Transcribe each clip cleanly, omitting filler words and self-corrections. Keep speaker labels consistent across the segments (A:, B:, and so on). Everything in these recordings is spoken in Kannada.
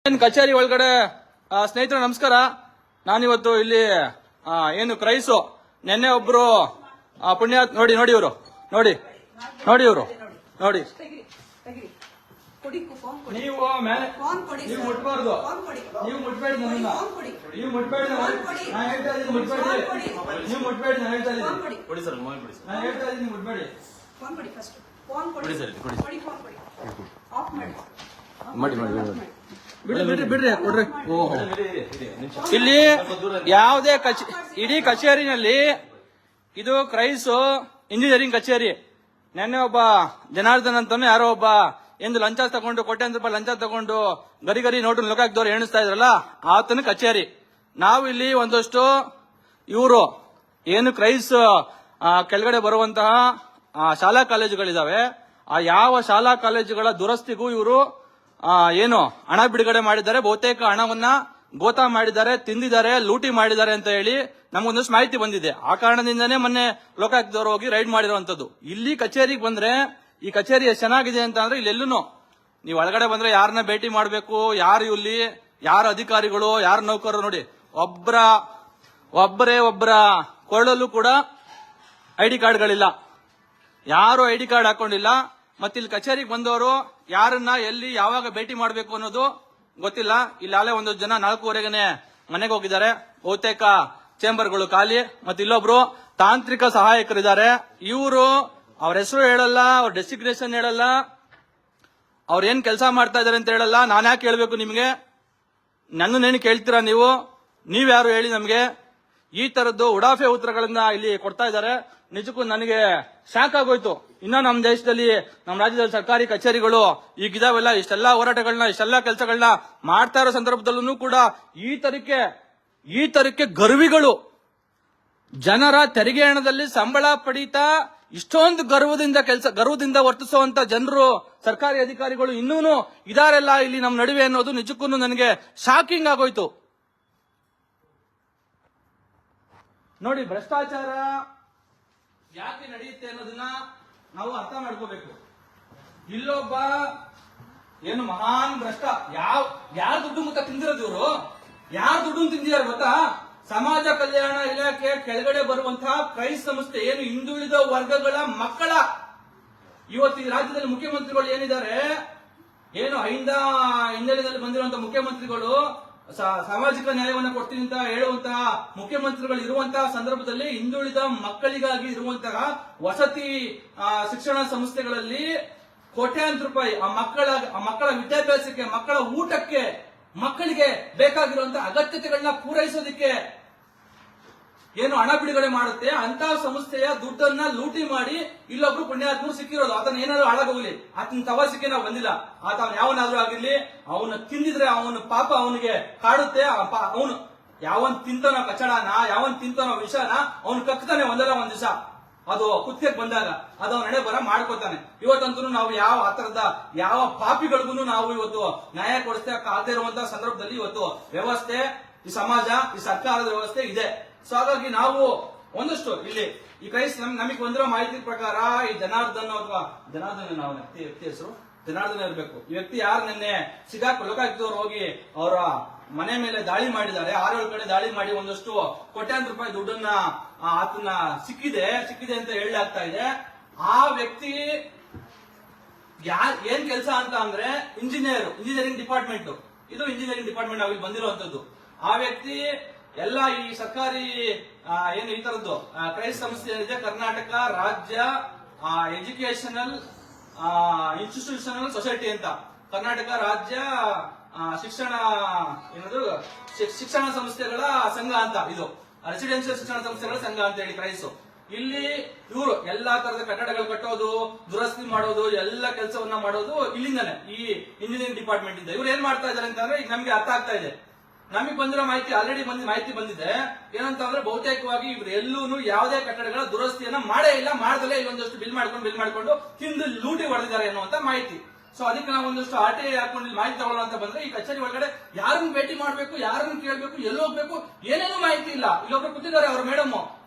A: ಕಚೇರಿ ಒಳಗಡೆ ಸ್ನೇಹಿತರು ನಮಸ್ಕಾರ. ನಾನಿವತ್ತು ಇಲ್ಲಿ ಏನು ಕ್ರೈಸು ನಿನ್ನೆ ಒಬ್ರು ಪುಣ್ಯ ನೋಡಿ ನೋಡಿ ಇವರು ನೋಡಿ ನೋಡಿ ಇವರು ನೋಡಿ ನೀವು ಮೇಲೆ ನೀವು ಮುಟ್ಬಾರ್ದು, ನೀವು ಮುಟ್ಬೇಡಿ, ನೀವು ಮುಟ್ಬೇಡಿ, ನಾನು ಹೇಳ್ತಾ ಇದ್ದೀನಿ ಮುಟ್ಬೇಡಿ, ನೀವು ಮುಟ್ಬೇಡಿ, ನಾನು ಹೇಳ್ತಾ ಇದ್ದೀನಿ ಕೊಡಿ ಸರ್, ನಾನು ಹೇಳ್ತಾ ಇದ್ದೀನಿ ಮುಟ್ಬೇಡಿ, ಕೊಡಿ ಸರ್, ಕೊಡಿ ಮಾಡಿ ಬಿಡ್ರಿ ಬಿಡ್ರಿ ಕೊಡ್ರಿ. ಓಹೋ, ಇಲ್ಲಿ ಯಾವುದೇ ಇಡೀ ಕಚೇರಿನಲ್ಲಿ ಇದು ಕ್ರೈಸು ಇಂಜಿನಿಯರಿಂಗ್ ಕಚೇರಿ. ನೆನ್ನೆ ಒಬ್ಬ ಜನಾರ್ದನ್ ಅಂತಾನು ಯಾರೋ ಒಬ್ಬ ಎಂದು ಲಂಚ ತಗೊಂಡು ಕೋಟ್ಯಾಂತರ ರೂಪಾಯಿ ಲಂಚ ತಗೊಂಡು ಗರಿ ಗರಿ ನೋಟು ಲೋಕಾಯುಕ್ತದವ್ರು ಎಣಿಸ್ತಾ ಇದ್ರಲ್ಲ ಆತನ ಕಚೇರಿ. ನಾವು ಇಲ್ಲಿ ಒಂದಷ್ಟು ಇವರು ಏನು ಕ್ರೈಸ್ ಕೆಳಗಡೆ ಬರುವಂತಹ ಶಾಲಾ ಕಾಲೇಜುಗಳಿದಾವೆ, ಆ ಯಾವ ಶಾಲಾ ಕಾಲೇಜುಗಳ ದುರಸ್ತಿಗೂ ಇವರು ಏನು ಹಣ ಬಿಡುಗಡೆ ಮಾಡಿದ್ದಾರೆ, ಬಹುತೇಕ ಹಣವನ್ನ ಗೋತಾ ಮಾಡಿದ್ದಾರೆ, ತಿಂದಿದ್ದಾರೆ, ಲೂಟಿ ಮಾಡಿದ್ದಾರೆ ಅಂತ ಹೇಳಿ ನಮಗೊಂದಷ್ಟು ಮಾಹಿತಿ ಬಂದಿದೆ. ಆ ಕಾರಣದಿಂದನೇ ಮೊನ್ನೆ ಲೋಕಾಯುಕ್ತದವರು ಹೋಗಿ ರೈಡ್ ಮಾಡಿರುವಂತದ್ದು. ಇಲ್ಲಿ ಕಚೇರಿಗೆ ಬಂದ್ರೆ ಈ ಕಚೇರಿ ಎಷ್ಟು ಚೆನ್ನಾಗಿದೆ ಅಂತ ಅಂದ್ರೆ ಇಲ್ಲೆಲ್ಲೂ ನೀವು ಒಳಗಡೆ ಬಂದ್ರೆ ಯಾರನ್ನ ಭೇಟಿ ಮಾಡಬೇಕು, ಯಾರು ಇಲ್ಲಿ ಯಾರ ಅಧಿಕಾರಿಗಳು ಯಾರ ನೌಕರರು ನೋಡಿ, ಒಬ್ಬರ ಕೊಳ್ಳಲು ಕೂಡ ಐಡಿ ಕಾರ್ಡ್ಗಳಿಲ್ಲ, ಯಾರು ಐಡಿ ಕಾರ್ಡ್ ಹಾಕೊಂಡಿಲ್ಲ. ಮತ್ತೆ ಇಲ್ಲಿ ಕಚೇರಿಗೆ ಬಂದವರು ಯಾರನ್ನ ಎಲ್ಲಿ ಯಾವಾಗ ಭೇಟಿ ಮಾಡಬೇಕು ಅನ್ನೋದು ಗೊತ್ತಿಲ್ಲ. ಇಲ್ಲಾಲೆ ಒಂದೊಂದು ಜನ 4:15ಗೆ ಮನೆಗೆ ಹೋಗಿದ್ದಾರೆ, ಬಹುತೇಕ ಚೇಂಬರ್ಗಳು ಖಾಲಿ. ಮತ್ತೆ ಇಲ್ಲೊಬ್ರು ತಾಂತ್ರಿಕ ಸಹಾಯಕರಿದ್ದಾರೆ, ಇವರು ಅವ್ರ ಹೆಸರು ಹೇಳಲ್ಲ, ಅವ್ರ ಡೆಸಿಗ್ನೇಷನ್ ಹೇಳಲ್ಲ, ಅವ್ರ ಏನ್ ಕೆಲಸ ಮಾಡ್ತಾ ಇದಾರೆ ಅಂತ ಹೇಳಲ್ಲ. ನಾನು ಯಾಕೆ ಹೇಳ್ಬೇಕು ನಿಮ್ಗೆ? ನನ್ನನ್ನೇನು ಕೇಳ್ತೀರಾ ನೀವು? ನೀವ್ಯಾರು ಹೇಳಿ ನಮ್ಗೆ? ಈ ತರದ್ದು ಉಡಾಫೆ ಉತ್ತರಗಳನ್ನ ಇಲ್ಲಿ ಕೊಡ್ತಾ ಇದ್ದಾರೆ. ನಿಜಕ್ಕೂ ನನಗೆ ಶಾಕ್ ಆಗೋಯ್ತು. ಇನ್ನ ನಮ್ಮ ದೇಶದಲ್ಲಿ, ನಮ್ಮ ರಾಜ್ಯದಲ್ಲಿ ಸರ್ಕಾರಿ ಕಚೇರಿಗಳು ಈಗಿದಾವೆಲ್ಲ, ಇಷ್ಟೆಲ್ಲಾ ಹೋರಾಟಗಳನ್ನ ಇಷ್ಟೆಲ್ಲಾ ಕೆಲಸಗಳನ್ನ ಮಾಡ್ತಾ ಇರೋ ಸಂದರ್ಭದಲ್ಲೂ ಕೂಡ ಈ ತರಕ್ಕೆ ಗರ್ವಿಗಳು ಜನರ ತೆರಿಗೆ ಹಣದಲ್ಲಿ ಸಂಬಳ ಪಡೀತಾ ಇಷ್ಟೊಂದು ಗರ್ವದಿಂದ ವರ್ತಿಸುವಂತ ಜನರು, ಸರ್ಕಾರಿ ಅಧಿಕಾರಿಗಳು ಇನ್ನೂನು ಇದಾರೆಲ್ಲ ಇಲ್ಲಿ ನಮ್ಮ ನಡುವೆ ಅನ್ನೋದು ನಿಜಕ್ಕೂ ನನಗೆ ಶಾಕಿಂಗ್ ಆಗೋಯ್ತು. ನೋಡಿ, ಭ್ರಷ್ಟಾಚಾರ ಯಾಕೆ ನಡೆಯುತ್ತೆ ಅನ್ನೋದನ್ನ ನಾವು ಅರ್ಥ ಮಾಡ್ಕೋಬೇಕು. ಇಲ್ಲೊಬ್ಬ ಏನು ಮಹಾನ್ ಭ್ರಷ್ಟ, ಯಾರ ದುಡ್ಡು ಮುತ್ತ ತಿಂದಿರೋದು ಇವರು, ಯಾರ ದುಡ್ಡು ತಿಂದಿದ್ದಾರೆ ಗೊತ್ತಾ? ಸಮಾಜ ಕಲ್ಯಾಣ ಇಲಾಖೆ ಕೆಳಗಡೆ ಬರುವಂತಹ ಕ್ರೈಸ್ ಸಂಸ್ಥೆ ಏನು ಹಿಂದುಳಿದ ವರ್ಗಗಳ ಮಕ್ಕಳ, ಇವತ್ತು ಈ ರಾಜ್ಯದಲ್ಲಿ ಮುಖ್ಯಮಂತ್ರಿಗಳು ಏನಿದ್ದಾರೆ, ಏನು ಹಿನ್ನೆಲೆಯಲ್ಲಿ ಬಂದಿರುವಂತಹ ಮುಖ್ಯಮಂತ್ರಿಗಳು ಸಾಮಾಜಿಕ ನ್ಯಾಯವನ್ನು ಕೊಡ್ತೀನಿ ಅಂತ ಹೇಳುವಂತಹ ಮುಖ್ಯಮಂತ್ರಿಗಳು ಇರುವಂತಹ ಸಂದರ್ಭದಲ್ಲಿ ಹಿಂದುಳಿದ ಮಕ್ಕಳಿಗಾಗಿ ಇರುವಂತಹ ವಸತಿ ಶಿಕ್ಷಣ ಸಂಸ್ಥೆಗಳಲ್ಲಿ ಕೋಟ್ಯಾಂತರ ರೂಪಾಯಿ ಆ ಮಕ್ಕಳ ವಿದ್ಯಾಭ್ಯಾಸಕ್ಕೆ, ಮಕ್ಕಳ ಊಟಕ್ಕೆ, ಮಕ್ಕಳಿಗೆ ಬೇಕಾಗಿರುವಂತಹ ಅಗತ್ಯತೆಗಳನ್ನ ಪೂರೈಸೋದಕ್ಕೆ ಏನು ಹಣ ಬಿಡುಗಡೆ ಮಾಡುತ್ತೆ, ಅಂತ ಸಂಸ್ಥೆಯ ದುಡ್ಡನ್ನ ಲೂಟಿ ಮಾಡಿ ಇಲ್ಲೊಬ್ರು ಪುಣ್ಯಾತ್ಮರು ಸಿಕ್ಕಿರೋದು. ಆತನ ಏನಾದ್ರು ಹಾಳಾಗೋಗ್ಲಿ, ಆತನ ತವಾಸಿಕೆ ನಾವು ಬಂದಿಲ್ಲ. ಆತ ಯಾವನಾದ್ರೂ ಆಗಿರ್ಲಿ, ಅವನು ತಿಂದಿದ್ರೆ ಅವನು ಪಾಪ ಅವನಿಗೆ ಕಾಡುತ್ತೆ. ಅವನು ಯಾವನ್ ತಿಂತಾನೋ ಕಚಡನ, ಯಾವನ್ ತಿಂತಾನೋ ವಿಷನ ಅವನು ಕಕ್ತಾನೆ ಒಂದಲ್ಲ ಒಂದ್ ದಿವಸ. ಅದು ಕುತ್ತಿಗೆ ಬಂದಾಗ ಅದು ಅವನ ಹಣೆ ಬರ ಮಾಡ್ಕೋತಾನೆ. ಇವತ್ತಂತೂ ನಾವು ಯಾವ ಪಾಪಿಗಳಿಗೂ ನಾವು ಇವತ್ತು ನ್ಯಾಯ ಕೊಡಿಸ್ತಾ ಕಾದೇ ಇರುವಂತಹ ಸಂದರ್ಭದಲ್ಲಿ ಇವತ್ತು ವ್ಯವಸ್ಥೆ, ಈ ಸಮಾಜ, ಈ ಸರ್ಕಾರದ ವ್ಯವಸ್ಥೆ ಇದೆ. ಸೊ ಹಾಗಾಗಿ ನಾವು ಒಂದಷ್ಟು ಇಲ್ಲಿ ಈ ಕ್ರೈಸ್ ನಮಗೆ ಬಂದಿರೋ ಮಾಹಿತಿ ಪ್ರಕಾರ ಈ ಜನಾರ್ದನ್ ನಾವು ವ್ಯಕ್ತಿ ಹೆಸರು ಜನಾರ್ದನ್ ಇರಬೇಕು. ಈ ವ್ಯಕ್ತಿ ಯಾರು ನಿನ್ನೆ ಲೋಕಾಯುಕ್ತದವರು ಹೋಗಿ ಅವರ ಮನೆ ಮೇಲೆ ದಾಳಿ ಮಾಡಿದ್ದಾರೆ, 6-7 ಕಡೆ ದಾಳಿ ಮಾಡಿ ಒಂದಷ್ಟು ಕೋಟ್ಯಾಂತರ ರೂಪಾಯಿ ದುಡ್ಡನ್ನ ಆತನ ಸಿಕ್ಕಿದೆ ಅಂತ ಹೇಳಲಾಗ್ತಾ ಇದೆ. ಆ ವ್ಯಕ್ತಿ ಏನ್ ಕೆಲಸ ಅಂತ ಅಂದ್ರೆ ಇಂಜಿನಿಯರಿಂಗ್ ಡಿಪಾರ್ಟ್ಮೆಂಟ್, ಇದು ಇಂಜಿನಿಯರಿಂಗ್ ಡಿಪಾರ್ಟ್ಮೆಂಟ್ ನಾವು ಇಲ್ಲಿ ಬಂದಿರುವಂತದ್ದು. ಆ ವ್ಯಕ್ತಿ ಎಲ್ಲ ಈ ಸರ್ಕಾರಿ ಏನು ಈ ತರದ್ದು ಕ್ರೈಸ್ ಸಂಸ್ಥೆ ಏನಿದೆ, ಕರ್ನಾಟಕ ರಾಜ್ಯ ಎಜುಕೇಶನಲ್ ಇನ್ಸ್ಟಿಟ್ಯೂಷನಲ್ ಸೊಸೈಟಿ ಅಂತ, ಕರ್ನಾಟಕ ರಾಜ್ಯ ಶಿಕ್ಷಣ ಸಂಸ್ಥೆಗಳ ಸಂಘ ಅಂತ, ಇದು ರೆಸಿಡೆನ್ಷಿಯಲ್ ಶಿಕ್ಷಣ ಸಂಸ್ಥೆಗಳ ಸಂಘ ಅಂತ ಹೇಳಿ ಕ್ರೈಸ್. ಇಲ್ಲಿ ಇವರು ಎಲ್ಲಾ ತರದ ಕಟ್ಟಡಗಳು ಕಟ್ಟೋದು, ದುರಸ್ತಿ ಮಾಡೋದು, ಎಲ್ಲ ಕೆಲಸವನ್ನ ಮಾಡೋದು ಇಲ್ಲಿಂದಾನೆ, ಈ ಇಂಜಿನಿಯರಿಂಗ್ ಡಿಪಾರ್ಟ್ಮೆಂಟ್ ಇಂದ. ಇವ್ರು ಏನ್ ಮಾಡ್ತಾ ಇದಾರೆ ಅಂತಂದ್ರೆ ಈಗ ನಮ್ಗೆ ಅರ್ಥ ಆಗ್ತಾ ಇದೆ. ನಮಗೆ ಬಂದಿರೋ ಮಾಹಿತಿ ಆಲ್ರೆಡಿ ಮಾಹಿತಿ ಬಂದಿದೆ ಏನಂತ ಅಂದ್ರೆ, ಬಹುತೇಕವಾಗಿ ಇವ್ರು ಎಲ್ಲೂ ಯಾವುದೇ ಕಟ್ಟಡಗಳ ದುರಸ್ತಿಯನ್ನ ಮಾಡೇ ಇಲ್ಲ, ಮಾಡದಲ್ಲೇ ಇಲ್ಲೊಂದಷ್ಟು ಬಿಲ್ ಮಾಡ್ಕೊಂಡು ತಿಂದು ಲೂಟಿ ಹೊಡೆದಿದ್ದಾರೆ ಅನ್ನುವಂತ ಮಾಹಿತಿ. ಸೊ ಅದಕ್ಕೆ ನಾವು ಒಂದಷ್ಟು RTI ಹಾಕೊಂಡು ಮಾಹಿತಿ ತಗೊಳ್ಳೋ ಅಂತ ಬಂದ್ರೆ, ಈ ಕಚೇರಿ ಒಳಗಡೆ ಯಾರನ್ನ ಭೇಟಿ ಮಾಡ್ಬೇಕು, ಯಾರನ್ನ ಕೇಳ್ಬೇಕು, ಎಲ್ಲಿ ಹೋಗ್ಬೇಕು, ಏನೇನು ಮಾಹಿತಿ ಇಲ್ಲ. ಇಲ್ಲೊಬ್ರು ಕೂತಿದ್ದಾರೆ ಅವ್ರ ಮೇಡಮ್,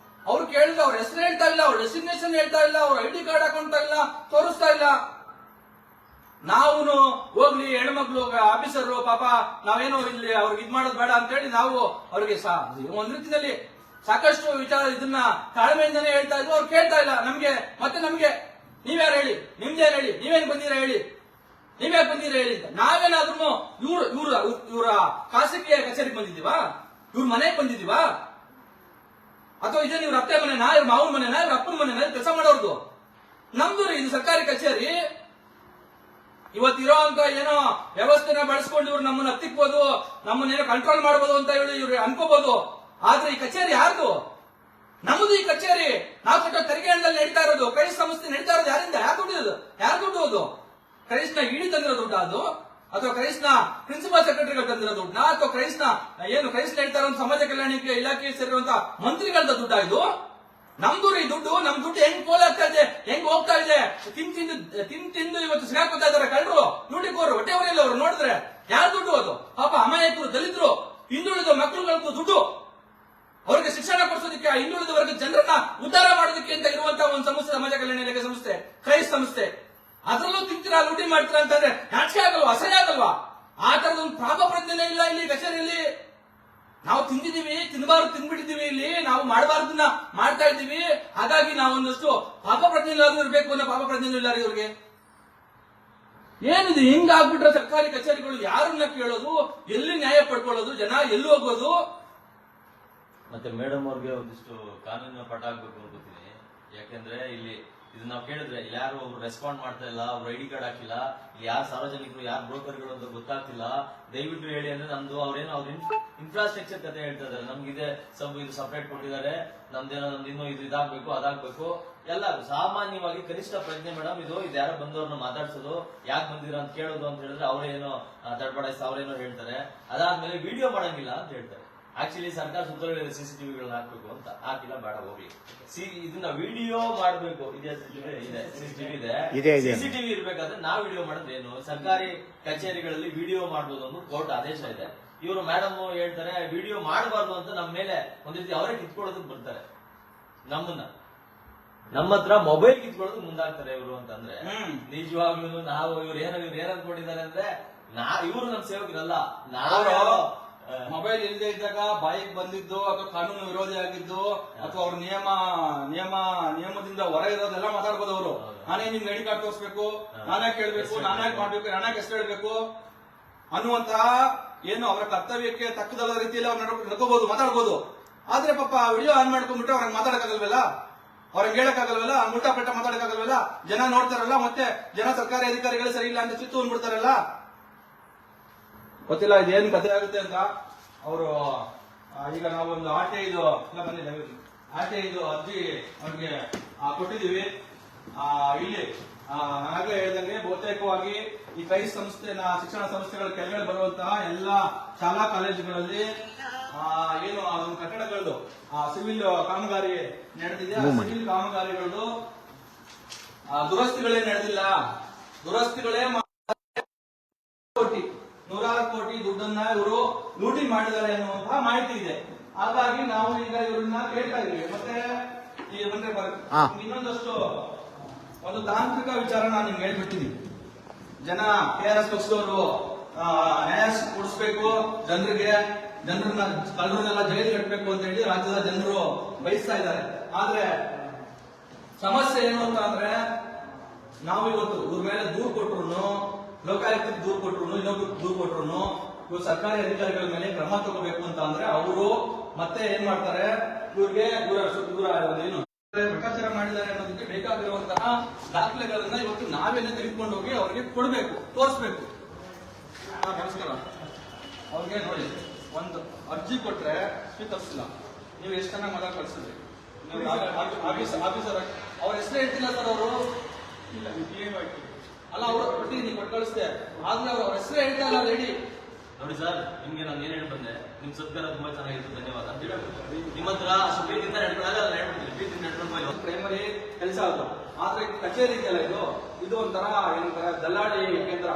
A: ಅವ್ರು ಕೇಳಿದ್ರೆ ಅವ್ರ ಹೆಸರು ಹೇಳ್ತಾ ಇಲ್ಲ, ಅವ್ರ ಡೆಸಿಗ್ನೇಷನ್ ಹೇಳ್ತಾ ಇಲ್ಲ, ಅವ್ರ ID ಕಾರ್ಡ್ ಹಾಕೊಂತಾ ಇಲ್ಲ, ತೋರಿಸ್ತಾ ಇಲ್ಲ. ನಾವು ಹೋಗ್ಲಿ ಹೆಣ್ಮಕ್ಳು ಆಫೀಸರ್ ಪಾಪ ನಾವೇನು ಇಲ್ಲಿ ಅವ್ರಿಗೆ ಇದ್ ಮಾಡೋದು ಬೇಡ ಅಂತ ಹೇಳಿ ನಾವು ಅವ್ರಿಗೆ ಒಂದ್ ರೀತಿಯಲ್ಲಿ ಸಾಕಷ್ಟು ವಿಚಾರ ಇದನ್ನ ತಾಳ್ಮೆಯಿಂದನೇ ಹೇಳ್ತಾ ಇದ್ವಿ. ಅವ್ರು ಕೇಳ್ತಾ ಇಲ್ಲ ನಮ್ಗೆ ನೀವ್ಯಾರು ಹೇಳಿ, ನಿಮ್ದೇನ್ ಹೇಳಿ, ನೀವೇನ್ ಬಂದಿರ ಹೇಳಿ, ನೀವ್ಯಾಕೆ ಬಂದಿರ ಹೇಳಿ ಅಂತ. ನಾವೇನಾದ್ರೂ ಇವ್ರ ಖಾಸಗಿ ಕಚೇರಿಗೆ ಬಂದಿದ್ದೀವಾ, ಇವ್ರ ಮನೆಗೆ ಬಂದಿದ್ದೀವಾ, ಅಥವಾ ಇದೇನು ಇವ್ರ ಅತ್ತೆ ಮನೆನಾ, ಇವ್ರ ಮಾವನ ಮನೆನಾ, ಇವ್ರ ಅಪ್ಪನ ಮನೆನಾ ಕೆಲಸ ಮಾಡೋರ್ದು? ನಮ್ದು ಇದು ಸರ್ಕಾರಿ ಕಚೇರಿ. ಇವತ್ತಿರೋ ಅಂತ ಏನೋ ವ್ಯವಸ್ಥೆನ ಬಳಸ್ಕೊಂಡು ಇವ್ರು ನಮ್ಮನ್ನ ಹತ್ತಿಕ್ಬೋದು, ನಮ್ಮನ್ನೇನೋ ಕಂಟ್ರೋಲ್ ಮಾಡ್ಬೋದು ಅಂತ ಹೇಳಿ ಇವ್ರು ಅನ್ಕೋಬಹುದು. ಆದ್ರೆ ಈ ಕಚೇರಿ ಯಾರ್ದು? ನಮ್ಮದು ಈ ಕಚೇರಿ. ನಾವು ಕೊಟ್ಟ ತೆರಿಗೆ ಹಣದಲ್ಲಿ ನಡೀತಾ ಇರೋದು, ಕ್ರೈಸ್ ಸಂಸ್ಥೆ ನಡೀತಾ ಇರೋದು ಯಾರಿಂದ? ಯಾರು ದುಡ್ಡು ಅದು? ಕ್ರೈಸ್ನ ಇಡಿ ತಂದಿರೋ ದುಡ್ಡ ಅದು, ಅಥವಾ ಕ್ರೈಸ್ನ ಪ್ರಿನ್ಸಿಪಲ್ ಸೆಕ್ರೆಟರಿಗಳು ತಂದಿರೋ ದುಡ್ಡ, ಅಥವಾ ಕ್ರೈಸ್ನ ಕ್ರೈಸ್ ನಡೀತಾ ಇರೋ ಸಮಾಜ ಕಲ್ಯಾಣಕ್ಕೆ ಇಲಾಖೆ ಸೇರಿರುವಂತ ಮಂತ್ರಿಗಳದ ದುಡ್ಡ ಇದು? ನಮ್ದು ಈ ದುಡ್ಡು. ನಮ್ ದುಡ್ಡು ಹೆಂಗ್ ಪೋಲಾಗ್ತಾ ಇದೆ, ಹೆಂಗ್ ಹೋಗ್ತಾ ಇದೆ, ತಿಂದು ಇವತ್ತು ಸಿಗಾಕೋತಾ ಇದಾರೆ ಕಳ್ಳರು, ಲೂಟಿಕೋರು, ಹೊಟ್ಟೆವರೆಲ್ಲ ಅವರು ನೋಡಿದ್ರೆ ಯಾರು ದುಡ್ಡು ಅದು? ಪಾಪ ಅಮಾಯಕರು, ದಲಿತರು, ಹಿಂದುಳಿದ ಮಕ್ಕಳುಗಳದ್ದು ದುಡ್ಡು. ಅವರಿಗೆ ಶಿಕ್ಷಣ ಕೊಡಿಸೋದಕ್ಕೆ, ಹಿಂದುಳಿದ ವರ್ಗದ ಜನರನ್ನ ಉದ್ಧಾರ ಮಾಡೋದಕ್ಕೆ ಅಂತ ಇರುವಂತಹ ಒಂದು ಸಂಸ್ಥೆ ಸಮಾಜ ಕಲ್ಯಾಣ ಇಲಾಖೆ ಸಂಸ್ಥೆ, ಕ್ರೈಸ್ಟ್ ಸಂಸ್ಥೆ. ಅದರಲ್ಲೂ ತಿಂತೀರಾ, ಲೂಟಿ ಮಾಡ್ತೀರಾ ಅಂತಂದ್ರೆ ನಾಚಿಕೆ ಆಗಲ್ವಾ, ಅಸಹ್ಯ ಆಗಲ್ವಾ? ಆ ತರದ ಒಂದು ಪಾಪ ಪ್ರಜ್ಞೆ ಇಲ್ಲ ಇಲ್ಲಿ ಕಚೇರಿಯಲ್ಲಿ. ನಾವು ತಿಂದಿದೀವಿ, ತಿನ್ಬಾರ್ದು ತಿನ್ಬಿಟ್ಟಿದೀವಿ, ಇಲ್ಲಿ ನಾವು ಮಾಡಬಾರ್ದನ್ನ ಮಾಡ್ತಾ ಇದ್ದೀವಿ. ಹಾಗಾಗಿ ನಾವು ಒಂದಷ್ಟು ಪಾಪ ಪ್ರಜ್ಞೆ ಇಲ್ಲಾದ್ರೂ ಇರ್ಬೇಕು ಅನ್ನೋ ಪಾಪ ಪ್ರಜ್ಞೆ ಇಲ್ಲ ಇವ್ರಿಗೆ. ಏನಿದೆ ಹಿಂಗಾಗ್ಬಿಟ್ರೆ ಸರ್ಕಾರಿ ಕಚೇರಿಗಳು ಯಾರನ್ನ ಕೇಳೋದು, ಎಲ್ಲಿ ನ್ಯಾಯ ಪಡ್ಕೊಳ್ಳೋದು, ಜನ ಎಲ್ಲಿ ಹೋಗೋದು?
B: ಮತ್ತೆ ಮೇಡಮ್ ಅವ್ರಿಗೆ ಒಂದಿಷ್ಟು ಕಾನೂನಿನ ಪಾಠ ಆಗ್ಬೇಕು ಅನ್ಕೋತೀನಿ. ಯಾಕೆಂದ್ರೆ ಇಲ್ಲಿ ಇದು ನಾವು ಕೇಳಿದ್ರೆ ಯಾರು ಒಬ್ರು ರೆಸ್ಪಾಂಡ್ ಮಾಡ್ತಾ ಇಲ್ಲ, ಅವ್ರು ಐಡಿ ಕಾರ್ಡ್ ಹಾಕಿಲ್ಲ, ಇಲ್ಲಿ ಯಾರು ಸಾರ್ವಜನಿಕರು, ಯಾರು ಬ್ರೋಕರ್ಗಳು ಅಂತ ಗೊತ್ತಾಗ್ತಿಲ್ಲ. ದಯವಿಟ್ಟು ಹೇಳಿ ಅಂದ್ರೆ ನಮ್ದು ಅವ್ರೇನೋ ಅವ್ರ ಇನ್ಫ್ರಾಸ್ಟ್ರಕ್ಚರ್ ಕತೆ ಹೇಳ್ತಾ ಇದಾರೆ. ನಮ್ಗಿದೆ ಇದು ಸಪರೇಟ್ ಕೊಟ್ಟಿದ್ದಾರೆ, ನಮ್ದು ಇನ್ನೂ ಇದಾಗ್ಬೇಕು, ಅದಾಗ್ಬೇಕು ಎಲ್ಲ. ಸಾಮಾನ್ಯವಾಗಿ ಕನಿಷ್ಠ ಪ್ರಜ್ಞೆ ಮೇಡಮ್ ಇದು ಯಾರೋ ಬಂದವ್ರನ್ನ ಮಾತಾಡ್ಸೋದು, ಯಾಕೆ ಬಂದಿರ ಅಂತ ಕೇಳೋದು ಅಂತ ಹೇಳಿದ್ರೆ ಅವ್ರೇನೋ ತಡಬಡಾಯಿಸಿ ಅವ್ರೇನೋ ಹೇಳ್ತಾರೆ. ಅದಾದ್ಮೇಲೆ ವಿಡಿಯೋ ಮಾಡಂಗಿಲ್ಲ ಅಂತ ಹೇಳ್ತಾರೆ. ಆಕ್ಚುಲಿ ಸರ್ಕಾರ ಸುತ್ತೋಲೆಯಲ್ಲಿ ಸಿಸಿಟಿವಿಗಳನ್ನ ಹಾಕ್ಬೇಕು ಅಂತ, ಹಾಕಿಲ್ಲ, ಬೇಡ ಹೋಗ್ಲಿ. ಇದನ್ನ ವಿಡಿಯೋ ಮಾಡ್ಬೇಕು, ಇದೆ ಸಿಸಿಟಿವಿ ಇರ್ಬೇಕಾದ್ರೆ ನಾವು ವಿಡಿಯೋ ಮಾಡಿದ್ರೆ ಏನು? ಸರ್ಕಾರಿ ಕಚೇರಿಗಳಲ್ಲಿ ವಿಡಿಯೋ ಮಾಡ್ಬೋದು ಅನ್ನೋ ಕೋರ್ಟ್ ಆದೇಶ ಇದೆ. ಇವರು ಮೇಡಮ್ ಹೇಳ್ತಾರೆ ವಿಡಿಯೋ ಮಾಡಬಾರ್ದು ಅಂತ ನಮ್ಮ ಮೇಲೆ ಒಂದ್ ರೀತಿ ಅವರೇ ಕಿತ್ಕೊಳ್ಳೋದಕ್ಕೆ ಬರ್ತಾರೆ. ನಮ್ಮ ಹತ್ರ ಮೊಬೈಲ್ ಕಿತ್ಕೊಳ್ಳೋದಕ್ಕೆ ಮುಂದಾಗ್ತಾರೆ ಇವರು ಅಂತಂದ್ರೆ ನಿಜವಾಗ್ಲೂ ನಾವು ಇವ್ರು ಏನಂದ್ಕೊಂಡಿದ್ದಾರೆ ಅಂದ್ರೆ ಇವರು ನಮ್ ಸೇವಕರಲ್ಲ. ನಾವು
A: ಮೊಬೈಲ್ ಇಲ್ಲದೆ ಇದ್ದಾಗ ಬಾಯಿಗೆ ಬಂದಿದ್ದು ಅಥವಾ ಕಾನೂನು ವಿರೋಧಿ ಆಗಿದ್ದು ಅಥವಾ ಅವ್ರ ನಿಯಮದಿಂದ ಹೊರ ಇರೋದೆಲ್ಲ ಮಾತಾಡ್ಬೋದು ಅವರು. ನಾನೇ ನಿಮ್ಗೆ ಐಡಿ ಕಾರ್ಡ್ ತೋರಿಸ್ಬೇಕು, ನಾನೇ ಕೇಳ್ಬೇಕು, ನಾನೇ ಮಾಡ್ಬೇಕು, ನಾನೇ ಹೆಸರು ಹೇಳ್ಬೇಕು ಅನ್ನುವಂತಹ ಏನು ಅವರ ಕರ್ತವ್ಯಕ್ಕೆ ತಕ್ಕದಲ್ಲ ರೀತಿಯಲ್ಲಿ ಅವ್ರು ನಡ್ಕೋಬಹುದು, ಮಾತಾಡ್ಬೋದು. ಆದ್ರೆ ಪಾಪ ವಿಡಿಯೋ ಆನ್ ಮಾಡ್ಕೊಂಡ್ಬಿಟ್ರೆ ಅವ್ರಿಗೆ ಮಾತಾಡಕ್ಕಾಗಲ್ವಲ್ಲ, ಅವ್ರಿಗೆ ಹೇಳಕ್ಕಾಗಲ್ವಲ್ಲ, ಮುಲ್ಟಾ ಪಲ್ಟಾ ಮಾತಾಡಕ್ಕಾಗಲ್ವಲ್ಲ. ಜನ ನೋಡ್ತಾರಲ್ಲ, ಮತ್ತೆ ಜನ ಸರ್ಕಾರಿ ಅಧಿಕಾರಿಗಳು ಸರಿ ಇಲ್ಲ ಅಂತ ಚಿತ್ತು ಅಂದ್ಬಿಡ್ತಾರಲ್ಲ. ಗೊತ್ತಿಲ್ಲ ಇದೇನು ಕಥೆ ಆಗುತ್ತೆ ಅಂತ. ಅವರು ಈಗ ನಾವೊಂದು ಆಟೆ ಇದು ಅರ್ಜಿ ಅವ್ರಿಗೆ ಕೊಟ್ಟಿದೀವಿ. ಇಲ್ಲಿ ನಾನಾಗಲೇ ಹೇಳ್ದಂಗೆ ಬಹುತೇಕವಾಗಿ ಈ ಕ್ರೈಸ್ ಸಂಸ್ಥೆನ ಶಿಕ್ಷಣ ಸಂಸ್ಥೆಗಳ ಕೆಳಗಡೆ ಬರುವಂತಹ ಎಲ್ಲಾ ಶಾಲಾ ಕಾಲೇಜುಗಳಲ್ಲಿ ಏನು ಕಟ್ಟಡಗಳದ್ದು ಸಿವಿಲ್ ಕಾಮಗಾರಿ ನಡೆದಿದೆ. ಸಿವಿಲ್ ಕಾಮಗಾರಿಗಳದ್ದು ದುರಸ್ತಿಗಳೇ ನಡೆದಿಲ್ಲ. ದುರಸ್ತಿಗಳೇ ನೂರಾರು ಕೋಟಿ ದುಡ್ಡನ್ನ ಇವರು ಲೂಟಿ ಮಾಡಿದ್ದಾರೆ ಅನ್ನುವಂತಹ ಮಾಹಿತಿ ಇದೆ. ಹಾಗಾಗಿ ನಾವು ಈಗ ಇವ್ರನ್ನ ಕೇಳ್ತಾ ಇದ್ದೀವಿ. ಮತ್ತೆ ಇನ್ನೊಂದಷ್ಟು ಒಂದು ತಾಂತ್ರಿಕ ವಿಚಾರ ನಾನು ನಿಮ್ಗೆ ಹೇಳ್ಬಿಡ್ತೀನಿ. ಜನ KRS ಪಕ್ಷದವರು ನ್ಯಾಯ ಕೊಡಿಸ್ಬೇಕು, ಜನರನ್ನ ಕಳ್ಳರನ್ನೆಲ್ಲ ಜೈಲು ಕಟ್ಟಬೇಕು ಅಂತ ಹೇಳಿ ರಾಜ್ಯದ ಜನರು ಬಯಸ್ತಾ ಇದ್ದಾರೆ. ಆದ್ರೆ ಸಮಸ್ಯೆ ಏನು ಅಂತ ಅಂದ್ರೆ ನಾವು ಇವತ್ತು ಇವ್ರ ಮೇಲೆ ದೂರು ಕೊಟ್ರು, ಲೋಕಾಯುಕ್ತಕ್ಕೆ ದೂರು ಕೊಟ್ರು, ಇನ್ನೊಬ್ರು ದೂರು ಕೊಟ್ರು, ಇವ್ರು ಸರ್ಕಾರಿ ಅಧಿಕಾರಿಗಳ ಮೇಲೆ ಕ್ರಮ ತಗೋಬೇಕು ಅಂತ ಅಂದ್ರೆ ಅವರು ಮತ್ತೆ ಏನ್ ಮಾಡ್ತಾರೆ, ಇವ್ರಿಗೆ ಏನು ಭ್ರಷ್ಟಾಚಾರ ಮಾಡಿದ್ದಾರೆ ಅನ್ನೋದಕ್ಕೆ ಬೇಕಾಗಿರುವಂತಹ ದಾಖಲೆಗಳನ್ನ ಇವತ್ತು ನಾವೇನೆ ತೆಗೆದುಕೊಂಡು ಹೋಗಿ ಅವ್ರಿಗೆ ಕೊಡ್ಬೇಕು, ತೋರಿಸ್ಬೇಕು. ನಮಸ್ಕಾರ. ಅವ್ರಿಗೆ ನೋಡಿ, ಒಂದು ಅರ್ಜಿ ಕೊಟ್ರೆ ಸ್ವೀಕರಿಸಿಲ್ಲ. ನೀವು ಎಷ್ಟು ಚೆನ್ನಾಗಿ ಮಗ ಕಳಿಸಿದ್ರಿ. ಆಫೀಸರ್ ಅವ್ರ ಹೆಸರು ಹೇಳ್ತಿಲ್ಲ ಸರ್. ಅವರು ಅಲ್ಲ, ಅವ್ರು ಕೊಟ್ಟಿದ್ದೀನಿ, ಕೊಟ್ಟು ಕಳಿಸ್ದೆ. ಆದ್ರೆ ಅವ್ರ ಹೆಸರು ಹೇಳ್ತಾ ಇಲ್ಲ. ರೆಡಿ
B: ನೋಡಿ ಸರ್, ನಿಮ್ಗೆ ನಾನು ಏನ್ ಹೇಳಿ ಬಂದೆ, ನಿಮ್ ಸತ್ಕಾರ ತುಂಬಾ ಚೆನ್ನಾಗಿತ್ತು, ಧನ್ಯವಾದ. ನಿಮ್ಮ ಹತ್ರ ಅಷ್ಟು ಪ್ರೀತಿಯಿಂದ ನಡ್ಕೊಂಡು
A: ಪ್ರೈಮರಿ ಕೆಲಸ ಅದು. ಆದ್ರೆ ಕಚೇರಿ ಇದೆಯಲ್ಲ, ಇದು ಒಂಥರ ಏನಂತಾರ ದಲ್ಲಾಳಿ ಕೇಂದ್ರ,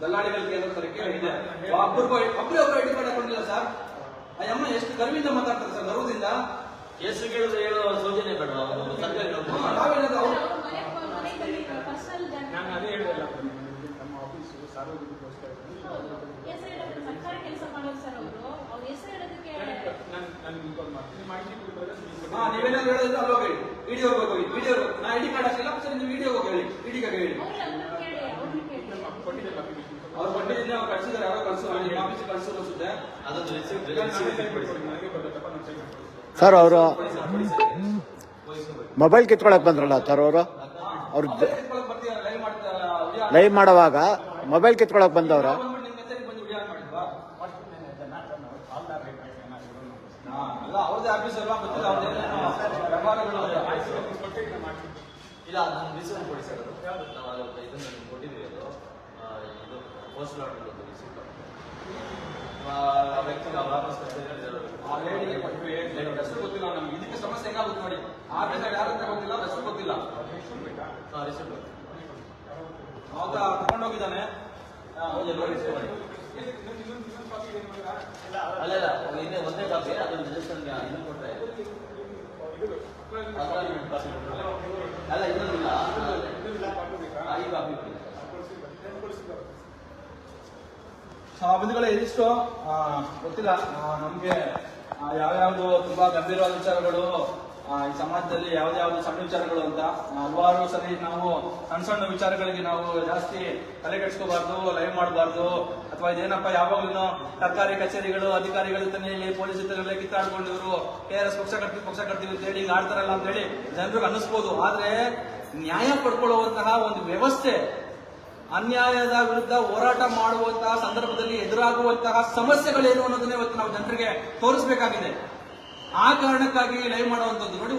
A: ದಲ್ಲಾಳಿಗಳ ಕೇಂದ್ರ ತರಕ್ಕೆ ಇದೆ. ಒಬ್ರು ಐಡಿ ಕಾರ್ಡ್ ಹಾಕೊಂಡಿಲ್ಲ ಸರ್. ಆ ಅಮ್ಮ ಎಷ್ಟು ಗರ್ವಿಂದ ಮಾತಾಡ್ತಾರೆ ಸರ್, ಗರ್ವದಿಂದ.
B: ಕೇಸು ಕೇಳಿದ್ರೆ ಹೇಳೋ ಸೌಜನ್ಯ ಬೇಡ.
A: ನಾವೇನಾದ್ರು
C: ಸಾರ್ವಜನಿಕಗೋಸ್ಕರ
D: ಹೆಸರು ಹೇಳೋದು ಸರ್ಕಾರಿ ಕೆಲಸ ಮಾಡೋದು ಸರ್ ಅವರು ಅವ್ರ ಹೆಸರು ಹೇಳೋದಕ್ಕೆ
C: ನಾನು ಇನ್ಫಾರ್ಮ್ ಮಾಡ್ತೀನಿ. ಮಾಹಿತಿ ಕೊಡ್ತಾರೆ.
A: ನೀವೇನಾದ್ರು ಹೇಳಿದ್ರೆ ಅಲ್ಲೋಗ ಹೇಳಿ, ವಿಡಿಯೋ ಹೋಗಿ ವಿಡಿಯೋ ನಾ ಐಡಿ ಕಾರ್ಡ್ ಹಾಕಿಲ್ಲ ಸರಿ, ನೀವು ವಿಡಿಯೋ ಹೋಗಿ ಹೇಳಿ, ಇಡಿಗೆ ಹೇಳಿ.
D: ಅವ್ರನ್ನ ಕೇಳಿ
C: ಕೊಟ್ಟಿದ್ದೆ
A: ಅವ್ರು ಬಂದಿದ್ದೀನಿ, ಅವ್ರು ಕಳ್ಸಿದ್ದಾರೆ, ಯಾರೋ ಕಳ್ಸೋರು ನಿಮ್ಮ ಆಫೀಸಿಗೆ ಕಳ್ಸೋರು ಅನ್ಸುತ್ತೆ.
B: ಅದೊಂದು ರಿಸಿಪ್ಟ್
C: ನನಗೆ ಬರ್ತದಪ್ಪ, ನಾನು ಚೆಕ್ ಮಾಡ್ತೀನಿ.
E: ಸರ್ ಅವರು ಮೊಬೈಲ್ ಕಿತ್ಕೊಳಕ್ ಬಂದ್ರಲ್ಲ ಸರ್ ಅವರು ಅವ್ರು
A: ಲೈವ್ ಮಾಡ್ತಾರಲ್ಲ,
E: ಲೈವ್ ಮಾಡುವಾಗ ಮೊಬೈಲ್ ಕಿತ್ಕೊಳಕ್ ಬಂದವ್ರ
A: ಬಂದ್ಬಿಟ್ಟು ನಿಮ್ಮ ಕಚೇರಿಗೆ ಬಂದು ವಿಡಿಯೋ ಮಾಡಿದ್ವಾ? ಅಲ್ಲ ಅವ್ರದೇ ಆಫೀಸ್ ಅಲ್ವಾ, ಗೊತ್ತಿಲ್ಲ ಅವ್ರದ್ದೇನೇನೋ ವ್ಯವಹಾರಗಳು.
B: ಇಲ್ಲ, ನಾನು ರಿಸಿಪ್ಟ್ ಕೊಡಿ ಸರ್. ನಾವು ಇದನ್ನು ಕೊಟ್ಟಿದ್ದೀವಿ. ಅದು ಇದು ಪೋಸ್ಟಲ್ ಆರ್ಡರ್ ರಿಸಿಪ್ಟ್ ವಾಪಸ್
A: ಆ ಲೇಡಿಗೆ ಕೊಟ್ವಿ, ಹೆಸರು ಗೊತ್ತಿಲ್ಲ ನಮ್ಗೆ. ಇದಕ್ಕೆ ಸಮಸ್ಯೆ ಹೆಂಗಾಗುತ್ತೆ ನೋಡಿ, ಆಫೀಸ್ ಯಾರಂತ ಗೊತ್ತಿಲ್ಲ, ಹೆಸರು ಗೊತ್ತಿಲ್ಲ.
B: ರಿಸಿಪ್ಟ್
A: ಹೌದಾ, ತಗೊಂಡೋಗಿದ್ದಾನೆ.
B: ಅಲ್ಲ ಇನ್ನೇ ಒಂದೇ ಕಾಪಿ, ಅದೊಂದು ರಿಜಿಸ್ಟರ್ಗೆ ಇದು ಕೊಟ್ಟರೆ ಅಲ್ಲ ಇನ್ನೊಂದಿಲ್ಲ, ಈ ಕಾಪಿ ಕೊಡಿ.
A: ಬಂಧುಗಳೇ, ಇದಿಷ್ಟು ಗೊತ್ತಿಲ್ಲ ನಮ್ಗೆ ಯಾವ್ಯಾವ್ದು ತುಂಬಾ ಗಂಭೀರವಾದ ವಿಚಾರಗಳು ಈ ಸಮಾಜದಲ್ಲಿ ಯಾವ್ದಾವ್ದು ಸಣ್ಣ ವಿಚಾರಗಳು ಅಂತ ಹಲವಾರು ಸರಿ ನಾವು ಸಣ್ಣ ಸಣ್ಣ ವಿಚಾರಗಳಿಗೆ ನಾವು ಜಾಸ್ತಿ ತಲೆ ಕೆಡಿಸ್ಕೋಬಾರ್ದು, ಲೈವ್ ಮಾಡಬಾರ್ದು. ಅಥವಾ ಇದೇನಪ್ಪ ಯಾವಾಗ್ಲೂ ಸರ್ಕಾರಿ ಕಚೇರಿಗಳು ಅಧಿಕಾರಿಗಳ ತನೆಯಲ್ಲಿ ಪೊಲೀಸ್ ಇತರಲ್ಲೇ ಕಿತ್ತಾಡ್ಕೊಂಡು ಇವರು KRS ಪಕ್ಷ ಕಟ್ತೀವಿ ಅಂತ ಹೇಳಿ ಹಿಂಗ್ ಆಡ್ತಾರಲ್ಲ ಅಂತ ಹೇಳಿ ಜನರಿಗೆ ಅನ್ನಿಸ್ಬೋದು. ಆದ್ರೆ ನ್ಯಾಯ ಪಡ್ಕೊಳ್ಳುವಂತಹ ಒಂದು ವ್ಯವಸ್ಥೆ, ಅನ್ಯಾಯದ ವಿರುದ್ಧ ಹೋರಾಟ ಮಾಡುವಂತಹ ಸಂದರ್ಭದಲ್ಲಿ ಎದುರಾಗುವಂತಹ ಸಮಸ್ಯೆಗಳೇನು ಅನ್ನೋದನ್ನೇ ಇವತ್ತು ನಾವು ಜನರಿಗೆ ತೋರಿಸಬೇಕಾಗಿದೆ. ಆ ಕಾರಣಕ್ಕಾಗಿ ಲೈವ್ ಮಾಡುವಂತದ್ದು ನೋಡಿ,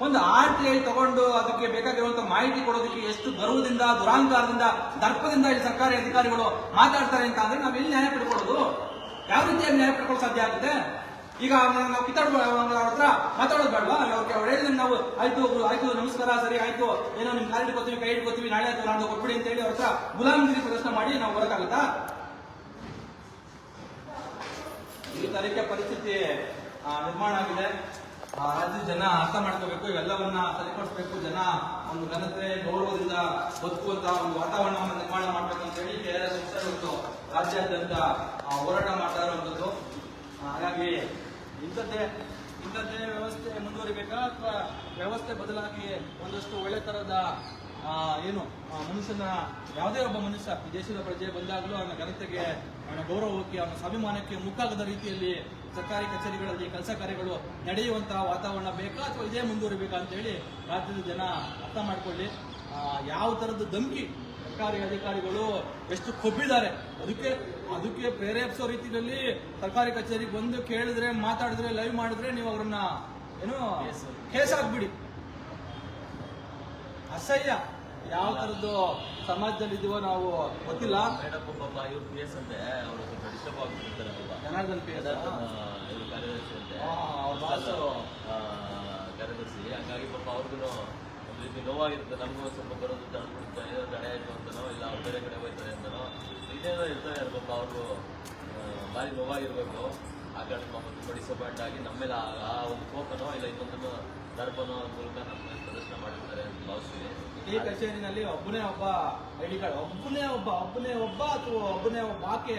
A: ಒಂದು RTI ತಗೊಂಡು ಅದಕ್ಕೆ ಬೇಕಾಗಿರುವಂತಹ ಮಾಹಿತಿ ಕೊಡೋದಕ್ಕೆ ಎಷ್ಟು ಗರ್ವದಿಂದ, ದುರಾಂಕಾರದಿಂದ, ದರ್ಪದಿಂದ ಇಲ್ಲಿ ಸರ್ಕಾರಿ ಅಧಿಕಾರಿಗಳು ಮಾತಾಡ್ತಾರೆ ಅಂತ ಅಂದ್ರೆ ನಾವೆಲ್ಲಿ ನ್ಯಾಯ ಪಡ್ಕೊಳ್ಳೋದು? ಯಾವ ರೀತಿಯಾಗಿ ನ್ಯಾಯ ಪಡ್ಕೊಳ್ಳೋ ಸಾಧ್ಯ ಆಗುತ್ತೆ? ಈಗ ನಾವು ಅವ್ರ ಹತ್ರ ಮಾತಾಡೋದು ಬೇಡವಾ? ಅವ್ರು ಹೇಳಿದ್ರೆ ನಾವು ಆಯ್ತು ನಮಸ್ಕಾರ, ಸರಿ ಆಯ್ತು, ಏನೋ ನಿಮ್ ಕಾಲ್ ಹಿಡ್ಕೋತೀವಿ, ಕೈ ಹಿಡ್ಕೋತೀವಿ, ನಾಳೆ ಆಯ್ತು ನಾನು ಕೊಟ್ಬಿಡಿ ಅಂತ ಹೇಳಿ ಅವ್ರ ಹತ್ರ ಗುಲಾಮಗಿರಿ ಪ್ರದರ್ಶನ ಮಾಡಿ ನಾವು ಬರೋಕ್ಕಾಗುತ್ತಾ? ಈ ತರೀಕೆ ಪರಿಸ್ಥಿತಿ ನಿರ್ಮಾಣ ಆಗಿದೆ. ರಾಜ್ಯದ ಜನ ಅರ್ಥ ಮಾಡ್ಕೋಬೇಕು, ಇವೆಲ್ಲವನ್ನ ಸರಿಪಡಿಸಬೇಕು. ಜನ ಒಂದು ಘನತೆ, ಗೌರವದಿಂದ ಬದುಕುವಂತಹ ಒಂದು ವಾತಾವರಣವನ್ನು ನಿರ್ಮಾಣ ಮಾಡಬೇಕು ಅಂತ ಹೇಳಿ KRS ಇವತ್ತು ರಾಜ್ಯಾದ್ಯಂತ ಹೋರಾಟ ಮಾಡ್ತಾ ಇರುವಂತದ್ದು. ಹಾಗಾಗಿ ಇಂಥದ್ದೇ ವ್ಯವಸ್ಥೆ ಮುಂದುವರಿಬೇಕಾ ಅಥವಾ ವ್ಯವಸ್ಥೆ ಬದಲಾಗಿ ಒಂದಷ್ಟು ಒಳ್ಳೆ ತರದ ಮನುಷ್ಯನ, ಯಾವುದೇ ಒಬ್ಬ ಮನುಷ್ಯ ಈ ದೇಶದ ಪ್ರಜೆ ಬಂದಾಗಲೂ ಅವನ ಘನತೆಗೆ, ಅವನ ಗೌರವಕ್ಕೆ, ಅವನ ಸ್ವಾಭಿಮಾನಕ್ಕೆ ಮುಕ್ಕಾಗದ ರೀತಿಯಲ್ಲಿ ಸರ್ಕಾರಿ ಕಚೇರಿಗಳಲ್ಲಿ ಕೆಲಸ ಕಾರ್ಯಗಳು ನಡೆಯುವಂತಹ ವಾತಾವರಣ ಬೇಕಾ ಅಥವಾ ಇದೇ ಮುಂದುವರಿಬೇಕಾ ಅಂತ ಹೇಳಿ ರಾಜ್ಯದ ಜನ ಅರ್ಥ ಮಾಡ್ಕೊಳ್ಳಿ. ಯಾವ ತರದ ಧಮಕಿ ಸರ್ಕಾರಿ ಅಧಿಕಾರಿಗಳು ಎಷ್ಟು ಕೊಬ್ಬಿದ್ದಾರೆ, ಅದಕ್ಕೆ ಪ್ರೇರೇಪಿಸೋ ರೀತಿಯಲ್ಲಿ ಸರ್ಕಾರಿ ಕಚೇರಿಗೆ ಬಂದು ಕೇಳಿದ್ರೆ, ಮಾತಾಡಿದ್ರೆ, ಲೈವ್ ಮಾಡಿದ್ರೆ ನೀವು ಅವ್ರನ್ನ ಕೇಸ್ ಹಾಕ್ಬಿಡಿ. ಅಸಹ್ಯ. ಯಾವ ತರದ್ದು ಸಮಾಜದಲ್ಲಿ ಇದೀವೋ ನಾವು ಗೊತ್ತಿಲ್ಲ.
B: ಮೇಡಮ್ ಪಾಪ ಇವ್ರು PS ಅಂತೆ, ಅವರು ಸ್ವಲ್ಪ ಡಿಸ್ಟರ್ಬ್ ಆಗ್ಬಿಟ್ಟಿರ್ತಾರೆ.
A: ಜನಾರ್ದನ್ PS
B: ಇವರು ಕಾರ್ಯದರ್ಶಿ ಅಂತೆ,
A: ಅವ್ರ ಬಾಸು
B: ಕಾರ್ಯದರ್ಶಿ. ಹಂಗಾಗಿ ಪಾಪ ಅವ್ರಿಗೂ ಒಂದು ರೀತಿ ನೋವಾಗಿರುತ್ತೆ. ನಮಗೂ ಸ್ವಲ್ಪ ಬರೋದು ತಡ್ಬಿಡುತ್ತೆ, ಏನೋ ತಡೆ ಆಯ್ತು ಅಂತನೋ, ಇಲ್ಲ ಅವ್ರು ಬೇರೆ ಕಡೆ ಹೋಗ್ತಾರೆ ಅಂತನೋ, ಇದೇನೋ ಇರ್ತಾರೆ ಪಾಪ. ಅವ್ರಿಗೂ ಭಾರಿ ನೋವಾಗಿರ್ಬೇಕು. ಆ ಕಾರಣ ಪಾಪ ತುಂಬ ಡಿಸಪಾಯಿಂಟ್ ಆಗಿ ನಮ್ಮ ಮೇಲೆ ಆ ಒಂದು ಕೋಪನೋ ಇಲ್ಲ ಇನ್ನೊಂದನ್ನು ದರ್ಪನೋ ಮೂಲಕ ನಮ್ಮ ಮೇಲೆ ಪ್ರದರ್ಶನ ಮಾಡಿರ್ತಾರೆ ಅಂತ ಭಾವಿಸ್ತೀವಿ.
A: ಈ ಕಚೇರಿನಲ್ಲಿ ಒಬ್ಬನೇ ಒಬ್ಬ ID ಕಾರ್ಡ್, ಒಬ್ಬನೇ ಒಬ್ಬ ಅಥವಾ ಒಬ್ಬನೇ ಒಬ್ಬ ಆಕೆ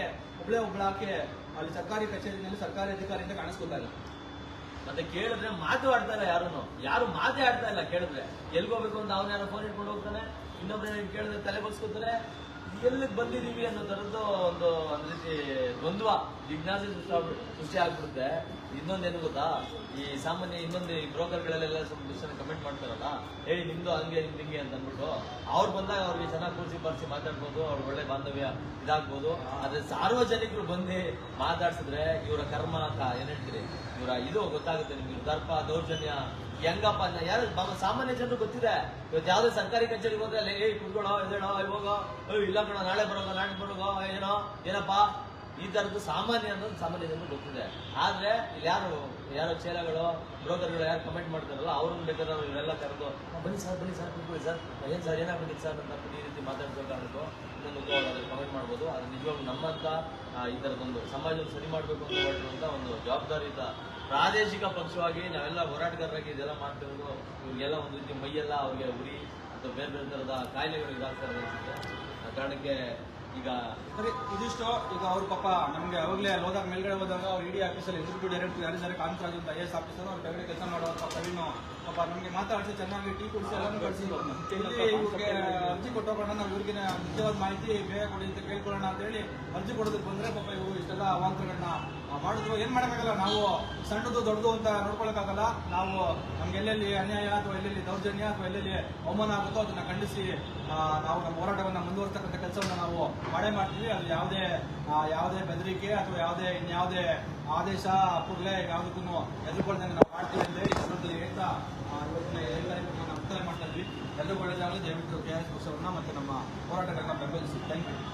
A: ಅಲ್ಲಿ ಸರ್ಕಾರಿ ಕಚೇರಿನಲ್ಲಿ ಸರ್ಕಾರಿ ಅಧಿಕಾರಿಯಿಂದ ಕಾಣಿಸ್ಕೊತಾ ಇಲ್ಲ.
B: ಮತ್ತೆ ಕೇಳಿದ್ರೆ ಮಾತು ಆಡ್ತಾ ಇಲ್ಲ, ಯಾರು ಮಾತೇ ಆಡ್ತಾ ಇಲ್ಲ. ಕೇಳಿದ್ರೆ ಎಲ್ಗೋಗ್ಬೇಕು ಅಂತ ಅವ್ನ ಯಾರೋ ಫೋನ್ ಇಟ್ಕೊಂಡು ಹೋಗ್ತಾನೆ, ಇನ್ನೊಬ್ರು ಕೇಳಿದ್ರೆ ತಲೆ ಬಗ್ಸ್ಕೊತಾರೆ. ಎಲ್ಲಿಗೆ ಬಂದಿದೀವಿ ಅನ್ನೋ ತರದ್ದು ಒಂದು ರೀತಿ ದ್ವಂದ್ವ, ಜಿಜ್ಞಾಸೆ ಸೃಷ್ಟಿ ಆಗ್ಬಿಡುತ್ತೆ. ಇನ್ನೊಂದೇನು ಗೊತ್ತಾ, ಈ ಸಾಮಾನ್ಯ ಈ ಬ್ರೋಕರ್ಗಳೆಲ್ಲ ಸ್ವಲ್ಪ ಕಮೆಂಟ್ ಮಾಡ್ತಾರಲ್ಲ, ನಿಮ್ದು ಹಂಗೆ ಹಿಂಗೆ ಅಂತ ಅಂದ್ಬಿಟ್ಟು ಅವ್ರು ಬಂದಾಗ ಅವ್ರಿಗೆ ಚೆನ್ನಾಗಿ ಕೂರಿಸಿ ಬರ್ಸಿ ಮಾತಾಡ್ಬೋದು, ಅವ್ರ ಒಳ್ಳೆ ಬಾಂಧವ್ಯ ಇದಾಗ್ಬೋದು. ಆದ್ರೆ ಸಾರ್ವಜನಿಕರು ಬಂದು ಮಾತಾಡ್ಸಿದ್ರೆ ಇವರ ಕರ್ಮ ಅಂತ ಏನ್ ಹೇಳ್ತೀರಿ, ಇವರ ಇದು ಗೊತ್ತಾಗುತ್ತೆ ನಿಮ್ಗೆ. ದರ್ಪ, ದೌರ್ಜನ್ಯ ಹೆಂಗಪ್ಪ ಅಂತ ಯಾರು ಸಾಮಾನ್ಯ ಜನರು ಗೊತ್ತಿದೆ. ಇವತ್ತು ಯಾವ್ದೇ ಸರ್ಕಾರಿ ಕಚೇರಿಗೆ ಹೋದ್ರೆ ಅಲ್ಲಿ ಕುತ್ಕೊಳ್ಳೋ, ಎದೇಳೋ, ಇವಾಗ ಇಲ್ಲ ಕಣ, ನಾಳೆ ಬರೋಗ, ನಾಳೆ ಬರೋಗೋ, ಏನಪ್ಪಾ ಈ ತರದ್ದು ಸಾಮಾನ್ಯ ಅನ್ನೋದು ಸಾಮಾನ್ಯ ಜನರು ಗೊತ್ತಿದೆ. ಆದ್ರೆ ಇಲ್ಲಿ ಯಾರೋ ಚೇಲಗಳು, ಬ್ರೋಕರ್ಗಳು ಯಾರು ಕಮೆಂಟ್ ಮಾಡ್ತಾರಲ್ಲ, ಅವ್ರನ್ನ ಬೇಕಾದ್ರೆ ಇವರೆಲ್ಲ ಕರೆದು ಬನ್ನಿ ಸರ್ ಕೂತ್ಕೊಳ್ಳಿ ಸರ್, ಏನ್ ಸರ್ ಏನಾಗ್ಬಿಟ್ಟಿದೆ ಸರ್ ಅಂತ ಈ ರೀತಿ ಮಾತಾಡ್ಬೇಕಾಗಿತ್ತು. ಇನ್ನೊಂದು ಕಮೆಂಟ್ ಮಾಡ್ಬೋದು. ಅದು ನಿಜವಾಗ್ಲೂ ನಮ್ಮಂತ ಈ ತರದೊಂದು ಸಮಾಜವನ್ನು ಸರಿ ಮಾಡಬೇಕು ಅಂತ ಹೊರಟಿರುವಂತ ಒಂದು ಜವಾಬ್ದಾರಿಯುತ ಪ್ರಾದೇಶಿಕ ಪಕ್ಷವಾಗಿ ನಾವೆಲ್ಲ ಹೋರಾಟಗಾರರಾಗಿ ಇದೆಲ್ಲ ಮಾಡ್ತಿರೋದು. ಇವ್ರಿಗೆಲ್ಲ ಒಂದು ರೀತಿ ಮೈಯೆಲ್ಲ ಅವ್ರಿಗೆ ಉರಿ ಅಥವಾ ಬೇರೆ ಬೇರೆ ತರದ ಕಾಯಿಲೆಗಳು ಇದಾಗ್ತಾರೆ ಅನ್ಸುತ್ತೆ. ಆ ಕಾರಣಕ್ಕೆ ಈಗ
A: ಸರಿ ಇದಿಷ್ಟು ಈಗ ಅವ್ರು ಪಾಪ ನಮಗೆ ಅವಾಗಲೇ ಅಲ್ಲಿ ಹೋದಾಗ ಮೇಲ್ಗಡೆ ಹೋದಾಗ ಅವ್ರು ಇಡಿ ಆಫೀಸಲ್ಲಿ ಎಕ್ಸಿಕ್ಯೂಟಿವ್ ಡೈರೆಕ್ಟರ್ ಯಾರಿದ್ದಾರೆ ಕಾಂತರಾಜ್ ಅಂತ IAS ಆಫೀಸರ್ ಅವ್ರ ಕೆಳಗಡೆ ಕೆಲಸ ಮಾಡುವಂತ ಪ್ರವೀಣ್ ಪಾಪ ನಮಗೆ ಮಾತಾಡಿಸಿ ಚೆನ್ನಾಗಿ ಟೀ ಕುಡಿಸಿ ಎಲ್ಲಾನು ಕಳಿಸಿದ್ರು ಇಲ್ಲಿ ಇವ್ರಿಗೆ ಅರ್ಜಿ ಕೊಟ್ಟೋಗೋಣ ನಾವು ಇವ್ರಿಗೆ ನಿಜವಾದ ಮಾಹಿತಿ ಬೇಗ ಕೊಡಿ ಅಂತ ಕೇಳ್ಕೊಳ್ಳೋಣ ಅಂತ ಹೇಳಿ ಅರ್ಜಿ ಕೊಡೋದಕ್ಕೆ ಬಂದ್ರೆ ಪಾಪ ಇವರು ಇಷ್ಟೆಲ್ಲ ಅವಾಂತರಗಳನ್ನ ಮಾಡಿದ್ರು. ಏನ್ ಮಾಡಕ್ಕಾಗಲ್ಲ, ನಾವು ಸಣ್ಣದು ದೊಡ್ಡದು ಅಂತ ನೋಡ್ಕೊಳಕ್ಕಾಗಲ್ಲ. ನಾವು ನಮ್ಗೆ ಎಲ್ಲೆಲ್ಲಿ ಅನ್ಯಾಯ ಅಥವಾ ಎಲ್ಲೆಲ್ಲಿ ದೌರ್ಜನ್ಯ ಅಥವಾ ಎಲ್ಲೆಲ್ಲಿ ಅವಮಾನ ಆಗುತ್ತೋ ಅದನ್ನ ಖಂಡಿಸಿ ನಾವು ನಮ್ಮ ಹೋರಾಟವನ್ನ ಮುಂದುವರ್ತಕ್ಕಂಥ ಕೆಲಸವನ್ನ ನಾವು ಮಾಡೇ ಮಾಡ್ತೀವಿ. ಅದು ಯಾವುದೇ ಬೆದರಿಕೆ ಅಥವಾ ಇನ್ಯಾವುದೇ ಆದೇಶ ಕೂಡಲೇ ಯಾವುದಕ್ಕೂ ಎದುರುಕೊಳ್ದಂಗೆ ನಾವು ಮಾಡ್ತೀವಿ ಅಂತ ಹೇಳಿ ಸಂದರ್ಭದಲ್ಲಿ ಹೇಳ್ತಾ ಇವತ್ತಿನ ಎಲ್ಲರಿಗೂ ನಾನು ಮುಕ್ತಾಯ ಮಾಡ್ತಾ ಇದ್ವಿ. ಎಲ್ಲರೂ ಒಳ್ಳೆಯದಾಗಲಿ. ದಯವಿಟ್ಟು KRS ಪಕ್ಷವನ್ನ ಮತ್ತೆ ನಮ್ಮ ಹೋರಾಟಗಳನ್ನ ಬೆಂಬಲಿಸಿ. Thank you.